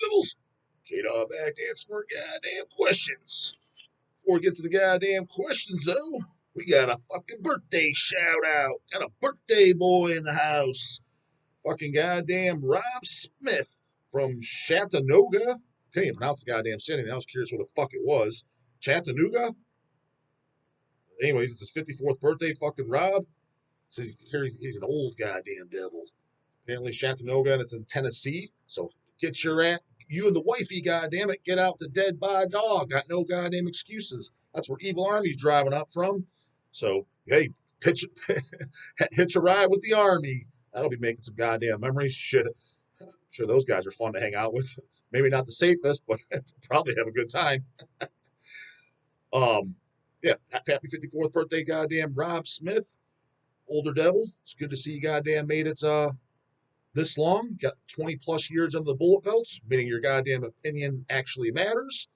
Nibbles. J-Dog back to answer more goddamn questions. Before we get to the goddamn questions, though, we got a fucking birthday shout out. Got a birthday boy in the house. Fucking goddamn Rob Smith from Chattanooga. Can't even pronounce the goddamn city. I was curious what the fuck it was. Chattanooga? Anyways, it's his 54th birthday. Fucking Rob. Says he's an old goddamn devil. Apparently Chattanooga, and it's in Tennessee. So get your ass, you and the wifey, goddamn it, get out to Dead by Dog. Got no goddamn excuses. That's where Evil Army's driving up from. So hey, pitch hitch a ride with the Army. That'll be making some goddamn memories. Shit, I'm sure those guys are fun to hang out with. Maybe not the safest, but probably have a good time. Um, yeah, happy 54th birthday, goddamn Rob Smith, older devil. It's good to see you, goddamn made it this long. Got 20 plus years under the bullet belts, meaning your goddamn opinion actually matters.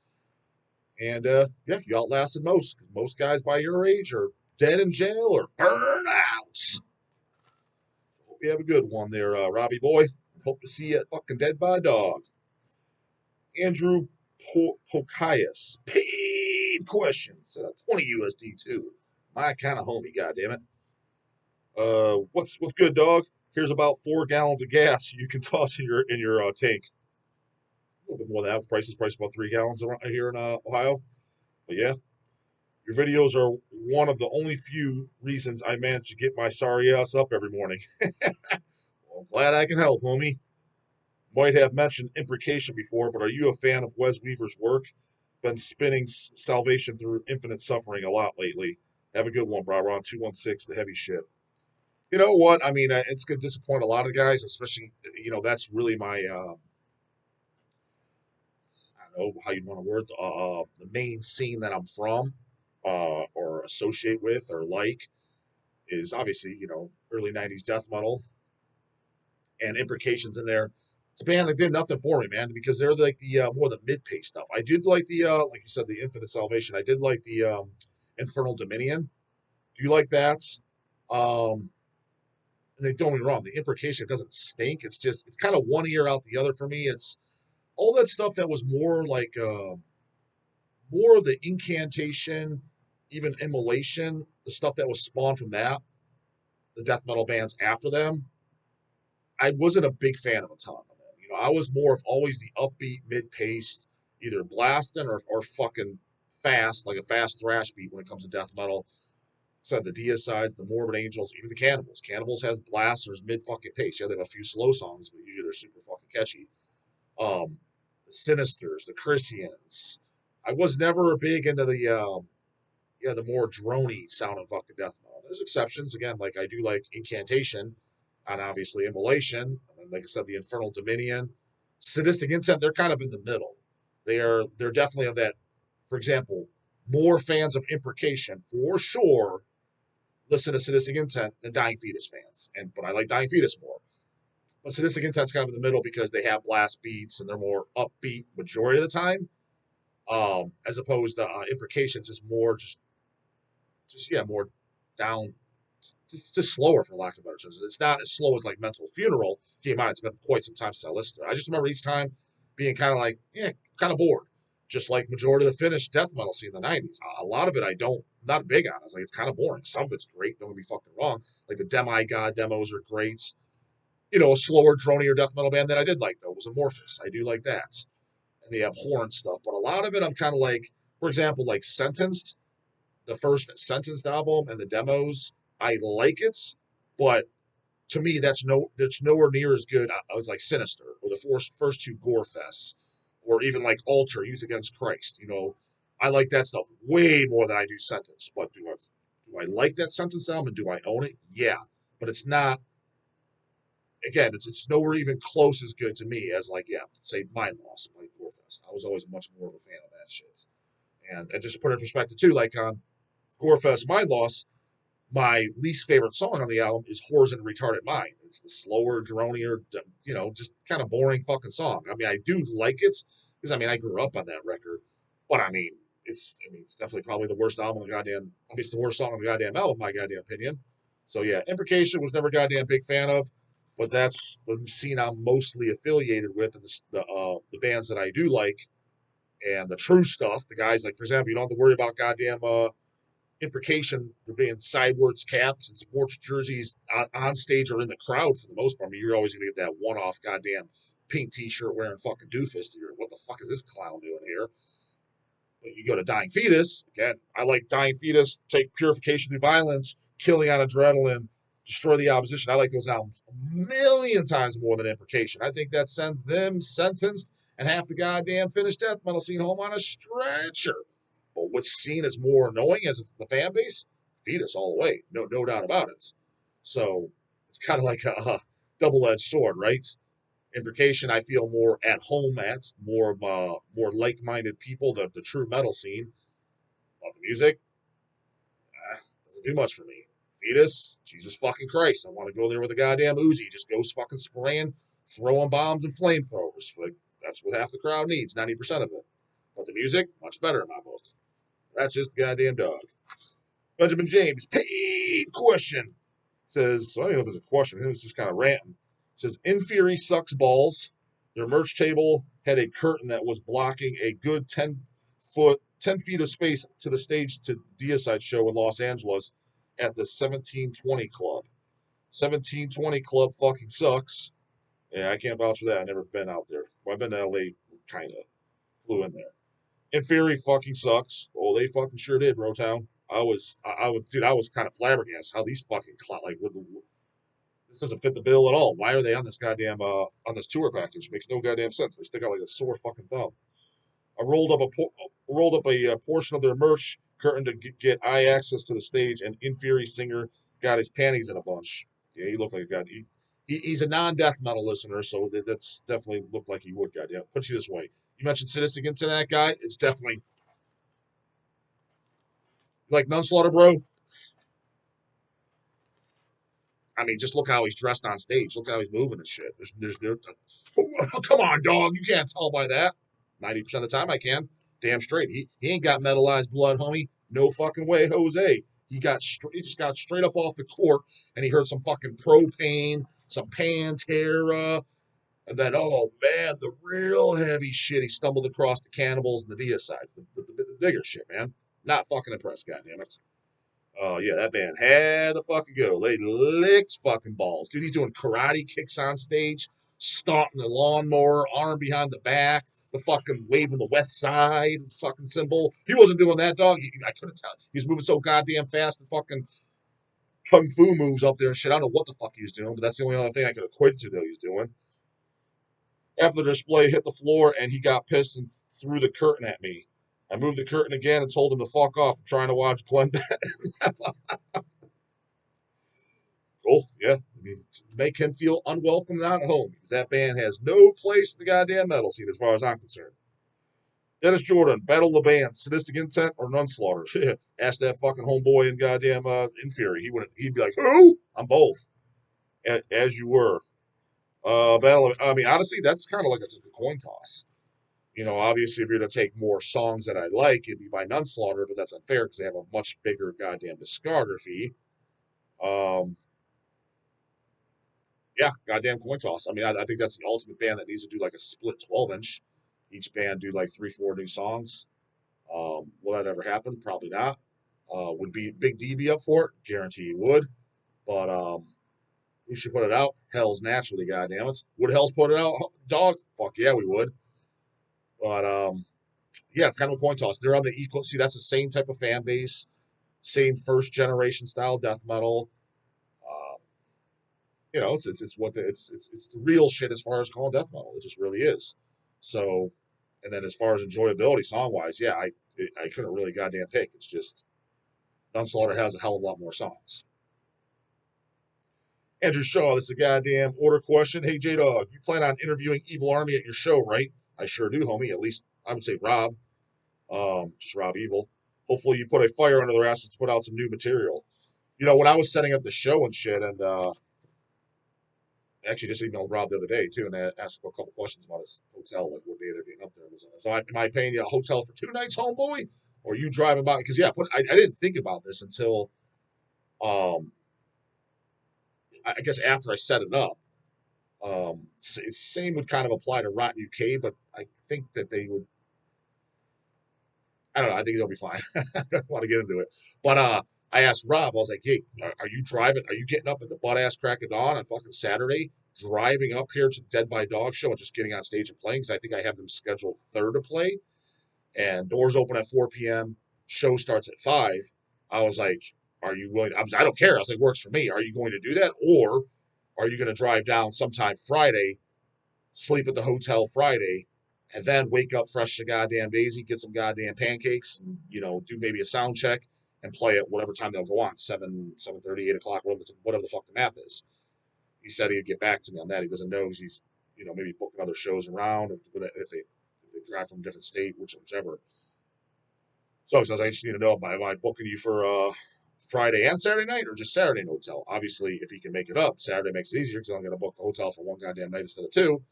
And yeah, you outlasted most. Most guys by your age are dead in jail or burn out. So hope you have a good one there, Robbie boy. Hope to see you at fucking Dead by Dog. Andrew Pocayas. Paid questions. 20 USD too. My kind of homie, goddammit. What's good, dog? Here's about 4 gallons of gas you can toss in your tank. A little bit more than that. The price is about 3 gallons around here in Ohio. But yeah, your videos are one of the only few reasons I manage to get my sorry ass up every morning. Well, glad I can help, homie. Might have mentioned imprecation before, but are you a fan of Wes Weaver's work? Been spinning Salvation Through Infinite Suffering a lot lately. Have a good one, bro. We're on 216, the heavy shit. You know what? I mean, it's going to disappoint a lot of guys, especially, that's really my, I don't know how you want to word the main scene that I'm from, or associate with or like is obviously, early 90s death metal and imprecations in there. It's a band that did nothing for me, man, because they're like the more the mid-pace stuff. I did like the, like you said, the Infinite Salvation. I did like the Infernal Dominion. Do you like that? Um, and they don't get me wrong, the imprecation doesn't stink. It's kind of one ear out the other for me. It's all that stuff that was more like more of the incantation, even immolation, the stuff that was spawned from that, the death metal bands after them. I wasn't a big fan of a ton of them. I was more of always the upbeat, mid-paced, either blasting or fucking fast, like a fast thrash beat when it comes to death metal. Said the Deicides, the Morbid Angels, even the Cannibals. Cannibals has blasters mid fucking pace. Yeah, they have a few slow songs, but usually they're super fucking catchy. The Sinisters, the Christians. I was never big into the more drony sounding fucking death metal. There's exceptions again, like I do like Incantation, and obviously Immolation, and like I said, the Infernal Dominion, Sadistic Intent. They're kind of in the middle. They're definitely of that. For example, more fans of Imprecation for sure listen to Sadistic Intent than Dying Fetus fans, but I like Dying Fetus more. But Sadistic Intent's kind of in the middle because they have blast beats and they're more upbeat majority of the time, as opposed to Imprecations is more just yeah, more down, just slower for lack of better terms. It's not as slow as like Mental Funeral. Keep in mind, it's been quite some time since I listened to it. I just remember each time being kind of like, yeah, kind of bored. Just like majority of the Finnish death metal scene in the 90s. A lot of it not big on. It's like, it's kind of boring. Some of it's great, don't get me fucking wrong. Like the Demigod demos are great. A slower, dronier death metal band that I did like, though, was Amorphous. I do like that. And they have horn stuff. But a lot of it, I'm kind of like, for example, like Sentenced, the first Sentenced album and the demos, I like it, but to me, that's nowhere near as good. I was like Sinister or the first two Gore Fests, or even like Altar, Youth Against Christ. I like that stuff way more than I do Sentence. But do I like that Sentence album and do I own it? Yeah, but it's not. Again, it's nowhere even close as good to me as like say Mind Loss, like Gorefest. I was always much more of a fan of that shit. And just to put it in perspective too, like on Gorefest, Mind Loss, my least favorite song on the album is Whores and Retarded Mind. It's the slower, dronier, just kind of boring fucking song. I mean, I do like it because I grew up on that record, but it's definitely probably the worst album on the goddamn. It's the worst song on the goddamn album, in my goddamn opinion. So yeah, Imprecation was never a goddamn big fan of, but that's the scene I'm mostly affiliated with, and the bands that I do like, and the true stuff. The guys like, for example, you don't have to worry about goddamn imprecation for being sidewards caps and sports jerseys on stage or in the crowd for the most part. I mean, you're always gonna get that one-off goddamn pink T-shirt wearing fucking doofus. You're, what the fuck is this clown doing here? But you go to Dying Fetus, again, I like Dying Fetus, take purification through violence, killing on adrenaline, destroy the opposition. I like those albums a million times more than Imprecation. I think that sends them sentenced and half the goddamn Finnish death metal scene home on a stretcher. But which scene is more annoying as the fan base? Fetus all the way, no doubt about it. So it's kind of like a double-edged sword, right? Imprecation, I feel more at home at, more like-minded people, the true metal scene. Love the music, doesn't do much for me. Fetus, Jesus fucking Christ, I want to go there with a goddamn Uzi, just goes fucking spraying, throwing bombs and flamethrowers. Like, that's what half the crowd needs, 90% of it. But the music, much better in my book. That's just the goddamn dog. Benjamin James, paid question. Says, so I don't know if there's a question. He was just kind of ranting. Says, Inferi sucks balls. Their merch table had a curtain that was blocking a good 10 feet of space to the stage to the Deicide show in Los Angeles at the 1720 Club. 1720 Club fucking sucks. Yeah, I can't vouch for that. I've never been out there. Well, I've been to LA, kind of. Flew in there. Inferi fucking sucks. Oh, they fucking sure did, Brotown. I was kind of flabbergasted how these fucking like this doesn't fit the bill at all. Why are they on this goddamn on this tour package? Makes no goddamn sense. They stick out like a sore fucking thumb. I rolled up a portion of their merch curtain to get eye access to the stage, and Inferi singer got his panties in a bunch. Yeah, he looked like a god. He's a non-death metal listener, so that's definitely looked like he would. Goddamn, put you this way. You mentioned sadistic into that guy. It's definitely like Nunslaughter, bro. I mean, just look how he's dressed on stage. Look how he's moving and shit. Come on, dog. You can't tell by that. 90% of the time I can. Damn straight. He ain't got metallized blood, homie. No fucking way, Jose. He just got straight up off the court and he heard some fucking propane, some Pantera, and then, oh man, the real heavy shit. He stumbled across the Cannibals and the Deicides, the bigger shit, man. Not fucking impressed, goddammit. Oh, yeah, that band had to fucking go. They licked fucking balls. Dude, he's doing karate kicks on stage, stomping the lawnmower, arm behind the back, the fucking waving the west side fucking symbol. He wasn't doing that, dog. I couldn't tell. He was moving so goddamn fast and fucking kung fu moves up there and shit. I don't know what the fuck he was doing, but that's the only other thing I could equate it to that he was doing. After the display hit the floor and he got pissed and threw the curtain at me. I moved the curtain again and told him to fuck off. I'm trying to watch Glenn. Cool, yeah. I mean, make him feel unwelcome and at home because that band has no place in the goddamn metal scene as far as I'm concerned. Dennis Jordan, Battle of the Bands, Sadistic Intent or Nunslaughter? Ask that fucking homeboy in goddamn Inferi. He'd be like, who? I'm both. As you were. I mean, honestly, that's kind of like a coin toss. You know, obviously, if you're going to take more songs that I like, it'd be by Nunslaughter, but that's unfair because they have a much bigger goddamn discography. Um, yeah, goddamn coin toss. I mean, I think that's the ultimate band that needs to do like a split 12-inch. Each band do like 3, 4 new songs. Will that ever happen? Probably not. Would be Big D be up for it? Guarantee he would. But who should put it out? Hell's naturally, goddamn it. Would Hell's put it out? Dog? Fuck yeah, we would. But yeah, it's kind of a coin toss. They're on the equal. See, that's the same type of fan base, same first generation style death metal. You know, it's the real shit as far as calling death metal. It just really is. So, and then as far as enjoyability song wise, yeah, I couldn't really goddamn pick. It's just Nunslaughter has a hell of a lot more songs. Andrew Shaw, this is a goddamn order question. Hey J Dog, you plan on interviewing Evil Army at your show, right? I sure do, homie. At least I would say Rob. Just Rob Evil. Hopefully you put a fire under their asses to put out some new material. You know, when I was setting up the show and shit, and actually just emailed Rob the other day too, and asked him a couple questions about his hotel, like what day they're being up there. So, am I paying you a hotel for 2 nights, homeboy, or are you driving by? Because yeah, I didn't think about this until, I guess after I set it up. Same would kind of apply to Rotten UK, but I think that they would. I don't know. I think they'll be fine. I don't want to get into it, but I asked Rob. I was like, "Hey, are you driving? Are you getting up at the butt ass crack of dawn on fucking Saturday, driving up here to the Dead by Dog show and just getting on stage and playing? Because I think I have them scheduled third to play, and doors open at 4 p.m. Show starts at 5. I was like, "Are you willing? I don't care." I was like, "Works for me. Are you going to do that, or are you going to drive down sometime Friday, sleep at the hotel Friday, and then wake up fresh to goddamn Daisy, get some goddamn pancakes, and do maybe a sound check and play at whatever time they'll go on, 7:30, 8 o'clock, whatever the fuck the math is." He said he'd get back to me on that. He doesn't know because he's maybe booking other shows around if they drive from a different state, whichever. So he says, I just need to know, am I booking you for Friday and Saturday night or just Saturday in the hotel? Obviously, if he can make it up, Saturday makes it easier because I'm going to book the hotel for one goddamn night instead of two.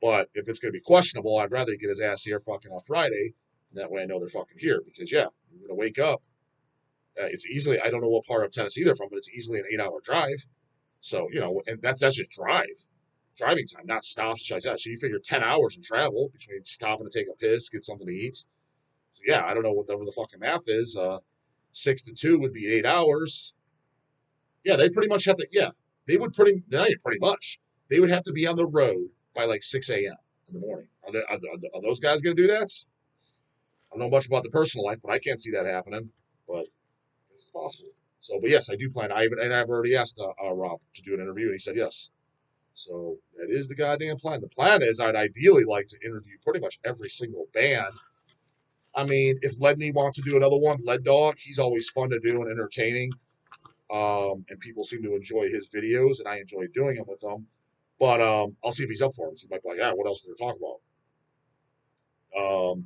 But if it's going to be questionable, I'd rather get his ass here fucking on Friday. And that way I know they're fucking here. Because, yeah, I'm going to wake up. It's easily, I don't know what part of Tennessee they're from, but it's easily an 8-hour drive. So, and that's just driving time, not stops, shit like that. So you figure 10 hours in travel between stopping to take a piss, get something to eat. So, yeah, I don't know whatever the fucking math is. 6 to 2 would be 8 hours. Yeah, they pretty much have to, yeah, they would not even pretty much. They would have to be on the road by like 6 a.m. in the morning. Are those guys going to do that? I don't know much about the personal life, but I can't see that happening. But it's possible. So, but yes, I do plan. I've already asked Rob to do an interview, and he said yes. So that is the goddamn plan. The plan is I'd ideally like to interview pretty much every single band. I mean, if Ledney wants to do another one, Lead Dog, he's always fun to do and entertaining. And people seem to enjoy his videos, and I enjoy doing them with them. But I'll see if he's up for it. He might be like, what else is there to talk about?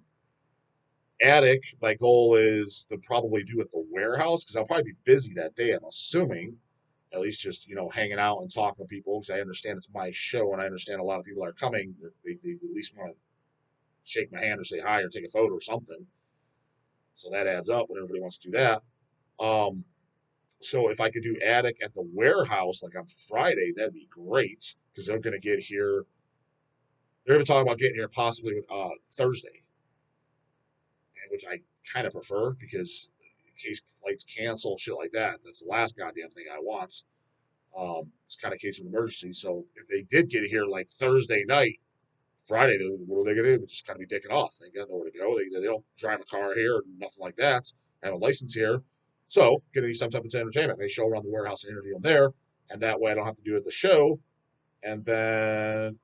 Attic, my goal is to probably do at the warehouse because I'll probably be busy that day, I'm assuming. At least just, hanging out and talking to people because I understand it's my show and I understand a lot of people are coming. They at least want to shake my hand or say hi or take a photo or something. So that adds up when everybody wants to do that. Um, so if I could do Attic at the warehouse like on Friday, that'd be great because they're going to get here. They're going to talk about getting here possibly Thursday, which I kind of prefer because in case flights cancel, shit like that. That's the last goddamn thing I want. It's kind of case of emergency. So if they did get here like Thursday night, Friday, what are they going to do? Just kind of be dicking off. They got nowhere to go. They don't drive a car here or nothing like that. I have a license here. So getting some type of entertainment. They show around the warehouse and interview them there. And that way I don't have to do it at the show. And then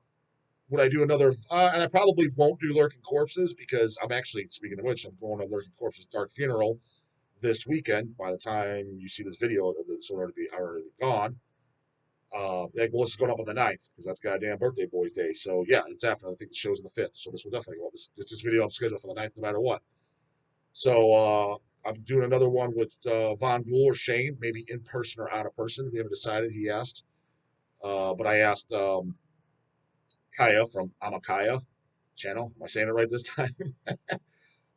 would I do another? And I probably won't do Lurking Corpses because I'm actually, speaking of which, I'm going to Lurking Corpses Dark Funeral this weekend. By the time you see this video, it's already gone. This is going up on the 9th because that's goddamn birthday boy's day. So yeah, it's after. I think the show's on the 5th. So this will definitely go up. This video I'm scheduled for the 9th no matter what. So I'm doing another one with Von Ghoul or Shane, maybe in person or out of person. We haven't decided. He asked. But I asked Kaya from Amakaya channel. Am I saying it right this time?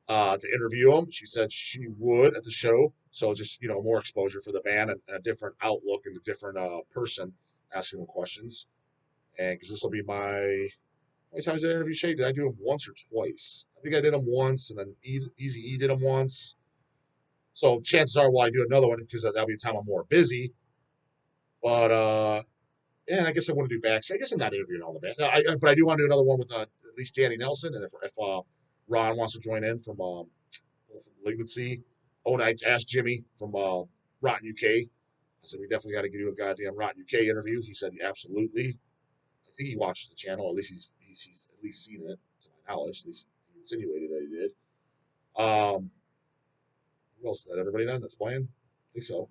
To interview him. She said she would at the show. So just, more exposure for the band and a different outlook and a different person asking them questions. And because this will be my, how many times did I interview Shay? Did I do him once or twice? I think I did him once, and then Easy E did him once. So chances are, I do another one because that'll be the time I'm more busy. But yeah, I guess I want to do backstage. I guess I'm not interviewing all the band. But I do want to do another one with at least Danny Nelson, and if Ron wants to join in from Malignancy. Oh, and I asked Jimmy from Rotten UK. I said we definitely got to do a goddamn Rotten UK interview. He said absolutely. I think he watches the channel. At least he's at least seen it, to my knowledge. At least he insinuated that he did. Who else is that? Everybody then that's playing? I think so.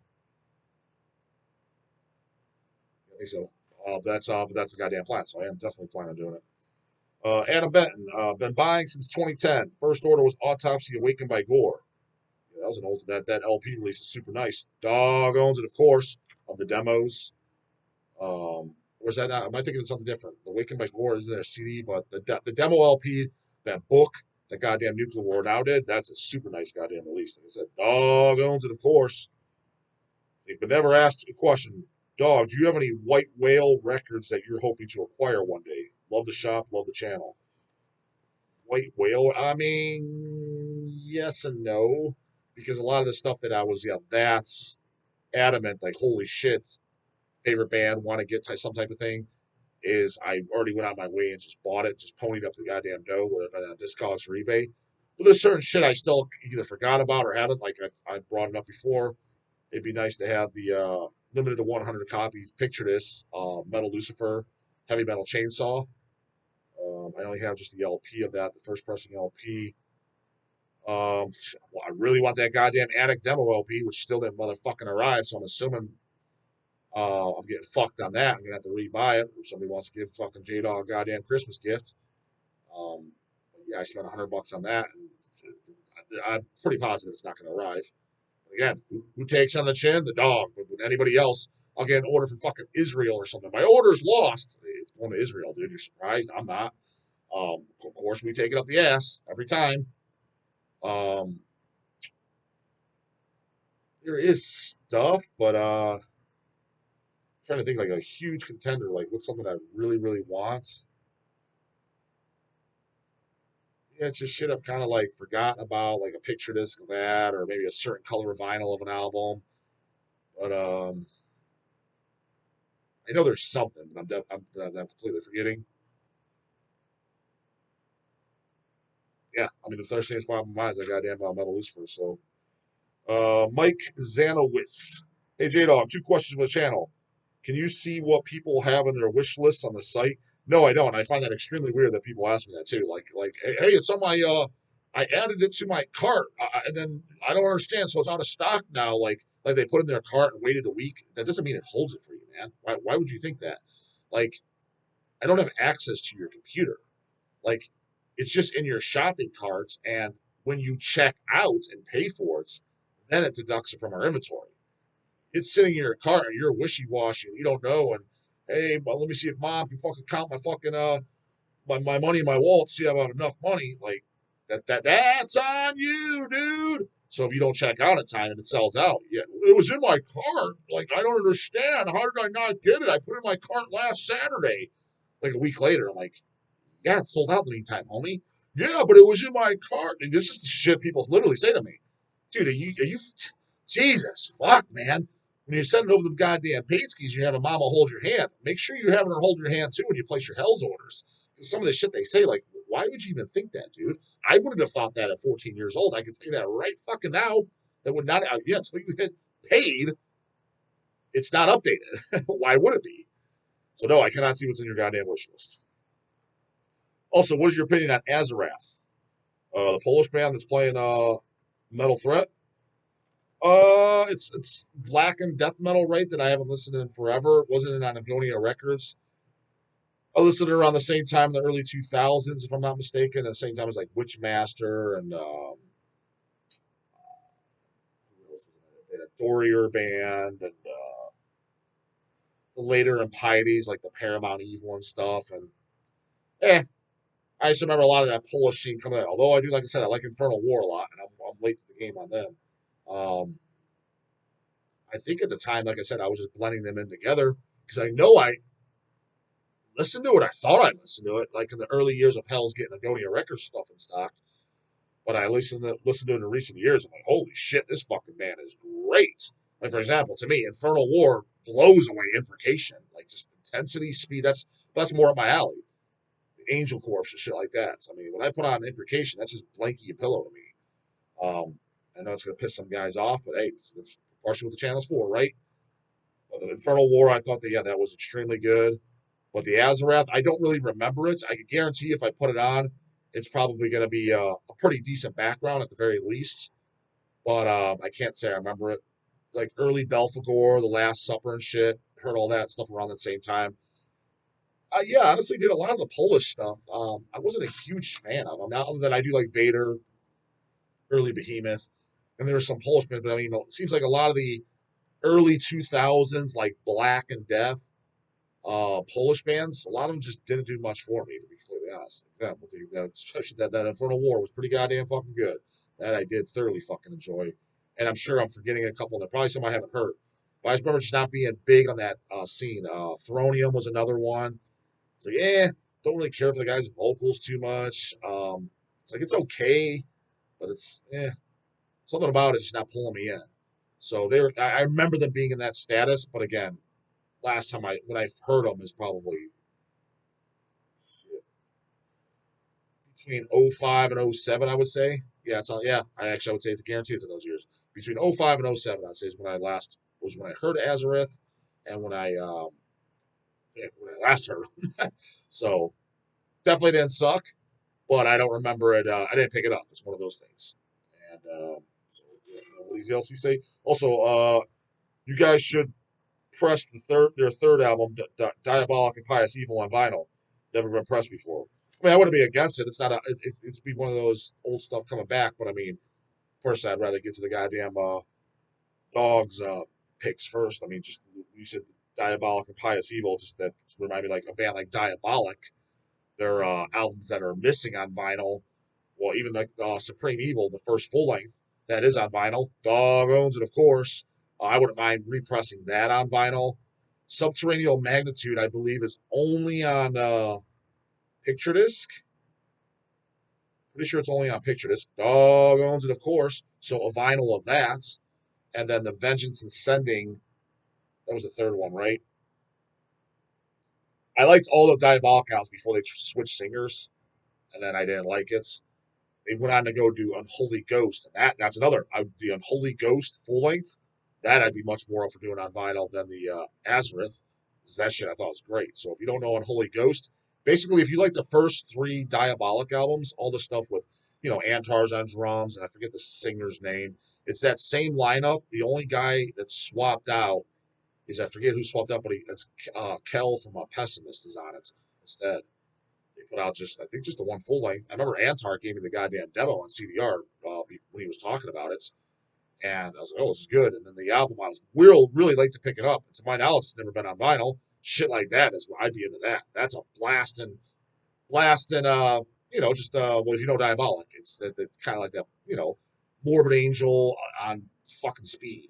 I think so. That's the goddamn plan. So I am definitely planning on doing it. Adam Benton, been buying since 2010. First order was Autopsy Awakened by Gore. Yeah, that was an old that LP release is super nice. Dog owns it, of course, of the demos. Where's that now? Am I thinking of something different? Awakened by Gore is their CD, but the demo LP, that book, that goddamn Nuclear War now did, that's a super nice goddamn release. Like I said, Dog owns it, of course. But never asked a question. Dog, do you have any White Whale records that you're hoping to acquire one day? Love the shop, love the channel. White Whale, I mean, yes and no, because a lot of the stuff that I was, yeah, that's adamant, like, holy shit, favorite band, want to get to some type of thing, is I already went out my way and just bought it, just ponied up the goddamn dough, whether it's on Discogs or eBay. But there's certain shit I still either forgot about or haven't. Like I brought it up before. It'd be nice to have the limited to 100 copies. Picture this: Metal Lucifer, Heavy Metal Chainsaw. I only have just the LP of that, the first pressing LP. Well, I really want that goddamn Attic demo LP, which still didn't motherfucking arrive. So I'm assuming I'm getting fucked on that. I'm gonna have to rebuy it. If somebody wants to give fucking DAWG a goddamn Christmas gift. Yeah, I spent $100 on that, and I'm pretty positive it's not gonna arrive. But again, who takes on the chin? The dog. But with anybody else, I'll get an order from fucking Israel or something. My order's lost. It's going to Israel, dude. You're surprised? I'm not. Of course, we take it up the ass every time. Um, there is stuff, but trying to think like a huge contender, like what's something I really, really want. Yeah, it's just shit I've kind of like forgotten about, like a picture disc of that, or maybe a certain color vinyl of an album. But I know there's something, but I'm completely forgetting. Yeah, I mean the first thing that's popping in my mind is that goddamn Metal Lucifer. So, Mike Zanowitz. Hey J Dog, two questions for the channel. Can you see what people have on their wish lists on the site? No, I don't. I find that extremely weird that people ask me that too. Like, hey, it's on my I added it to my cart, and then I don't understand. So it's out of stock now. Like they put it in their cart and waited a week. That doesn't mean it holds it for you, man. Why would you think that? Like, I don't have access to your computer. Like, it's just in your shopping carts, and when you check out and pay for it, then it deducts it from our inventory. It's sitting in your cart and you're wishy washy and you don't know. And hey, well, let me see if mom can fucking count my fucking my money in my wallet, see if I have enough money. Like that's on you, dude. So if you don't check out in time and it sells out, yeah, it was in my cart. Like I don't understand. How did I not get it? I put it in my cart last Saturday. Like a week later, I'm like, yeah, it sold out in the meantime, homie. Yeah, but it was in my cart. And this is the shit people literally say to me. Dude, are you Jesus, fuck, man. When you're sending over the goddamn paid skis, you have a mama hold your hand. Make sure you're having her hold your hand too when you place your Hell's orders. Because some of the shit they say, like, why would you even think that, dude? I wouldn't have thought that at 14 years old. I can tell you that right fucking now. That would not, yeah, until you hit paid, it's not updated. Why would it be? So, no, I cannot see what's in your goddamn wish list. Also, what is your opinion on Azarath? The Polish band that's playing Metal Threat? It's black and death metal, right? That I haven't listened to in forever. Wasn't it on Agonia Records? I listened to it around the same time in the early 2000s, if I'm not mistaken. At the same time as like Witchmaster and who else was in it? They had a Dorier band and the later Impieties, like the Paramount Evil and stuff. And I just remember a lot of that Polish scene coming out. Although I do, like I said, I like Infernal War a lot, and I'm late to the game on them. I think at the time, like I said, I was just blending them in together because I know I listened to it. I thought I listened to it, like in the early years of Hell's getting Agonia Records stuff in stock. But I listened to it in recent years. I'm like, holy shit, this fucking band is great. Like for example, to me, Infernal War blows away Imprecation. Like just intensity, speed. That's more up my alley. Angel Corpse and shit like that. So, I mean, when I put on Imprecation, that's just blanky pillow to me. I know it's gonna piss some guys off, but hey, that's partially what the channel's for, right? The Infernal War, I thought that yeah, that was extremely good. But the Azarath, I don't really remember it. I can guarantee if I put it on, it's probably going to be a pretty decent background at the very least. But I can't say I remember it. Like early Belphegor, The Last Supper and shit. Heard all that stuff around the same time. Yeah, honestly, did a lot of the Polish stuff. I wasn't a huge fan of them. Now, other than I do like Vader, early Behemoth, and there was some Polish bands, but I mean, it seems like a lot of the early 2000s, like Black and Death, Polish bands, a lot of them just didn't do much for me, to be completely honest. Especially that Infernal War was pretty goddamn fucking good. That I did thoroughly fucking enjoy. And I'm sure I'm forgetting a couple that probably some I haven't heard. But I just remember just not being big on that scene. Thronium was another one. It's like, don't really care for the guy's vocals too much. It's like it's okay, but it's something about it just not pulling me in. So they were. I remember them being in that status, but again, last time when I heard them is probably between '05 and '07, I would say. Yeah, it's all, yeah. I would say it's a guarantee for those years. Between '05 and '07, I'd say is when I heard Azareth, and when I last heard them. So definitely didn't suck, but I don't remember it. I didn't pick it up. It's one of those things. And so, yeah, what does Elsie say? Also, you guys should press their third album, Diabolic and Pious Evil, on vinyl. Never been pressed before. I mean, I wouldn't be against it. It's not it's be one of those old stuff coming back. But I mean, personally, I'd rather get to the goddamn DAWG's picks first. I mean, just you said Diabolic and Pious Evil, just that remind me like a band like Diabolic. Their albums that are missing on vinyl. Well, even like Supreme Evil, the first full length that is on vinyl. DAWG owns it, of course. I wouldn't mind repressing that on vinyl. Subterranean Magnitude, I believe, is only on picture disc. Pretty sure it's only on picture disc. DAWG owns it, of course. So a vinyl of that. And then the Vengeance and Sending. That was the third one, right? I liked all the Diabolic albums before they switched singers, and then I didn't like it. They went on to go do Unholy Ghost, and that's another. The Unholy Ghost full length, that I'd be much more up for doing on vinyl than the Azareth, because that shit I thought was great. So if you don't know Unholy Ghost, basically if you like the first three Diabolic albums, all the stuff with Antar's on drums, and I forget the singer's name, it's that same lineup. The only guy that's swapped out is I forget who swapped out, but it's Kel from Pessimist is on it instead. They put out I think just the one full length. I remember Antar gave me the goddamn demo on CDR when he was talking about it, and I was like, oh, this is good. And then the album, I was really late to pick it up. And to my knowledge, it's never been on vinyl. Shit like that is what I'd be into that. That's a blasting. Just well, if you know Diabolic, it's kind of like that. Morbid Angel on fucking speed.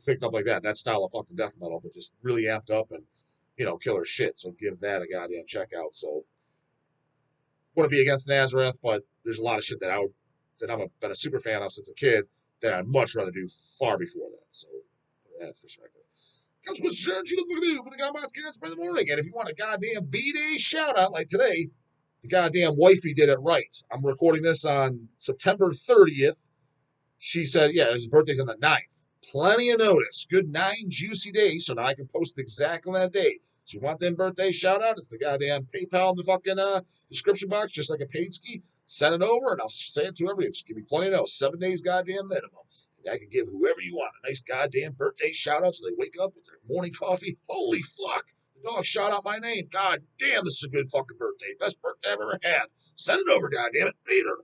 Picked up like that. That style of fucking death metal, but just really amped up and killer shit. So give that a goddamn check out. So wouldn't be against Nazareth, but there's a lot of shit that been a super fan of since a kid that I'd much rather do far before that. So put that perspective. That's what Serge you look do with the Godbox Cats by the morning. And if you want a goddamn B-Day shout out like today, the goddamn wifey did it right. I'm recording this on September 30th. She said, yeah, his birthday's on the 9th. Plenty of notice. Good 9 juicy days, so now I can post exactly that date. So you want them birthday shout out? It's the goddamn PayPal in the fucking description box, just like a paid ski. Send it over, and I'll say it to everybody. Just give me plenty of notice. 7 days goddamn minimum. And I can give whoever you want a nice goddamn birthday shout out so they wake up with their morning coffee. Holy fuck! The dog shout out my name. God damn, this is a good fucking birthday. Best birthday I've ever had. Send it over, goddamn it. Later.